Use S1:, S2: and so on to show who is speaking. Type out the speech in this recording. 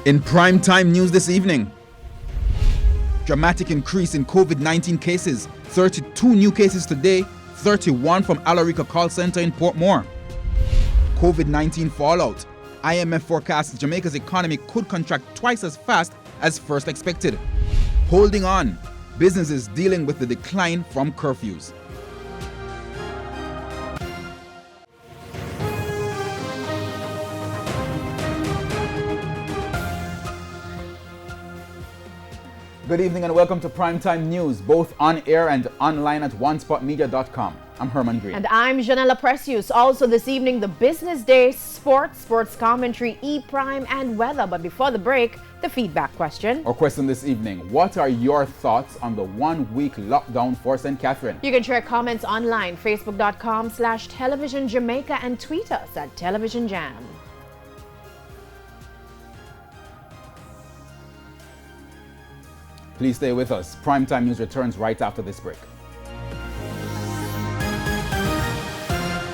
S1: In primetime news this evening, dramatic increase in COVID-19 cases. 32 new cases today, 31 from Alarica call center in Portmore. COVID-19 fallout. IMF forecasts Jamaica's economy could contract twice as fast as first expected. Holding on. Businesses dealing with the decline from curfews. Good evening and welcome to Primetime News, both on air and online at onespotmedia.com. I'm Herman Green.
S2: And I'm Janella Precious. Also this evening, the business day, sports commentary, E-Prime, and weather. But before the break, the feedback question.
S1: Our question this evening: what are your thoughts on the 1 week lockdown for St. Catherine?
S2: You can share comments online, facebook.com/Television Jamaica, and tweet us at Television Jam.
S1: Please stay with us. Primetime News returns right after this break.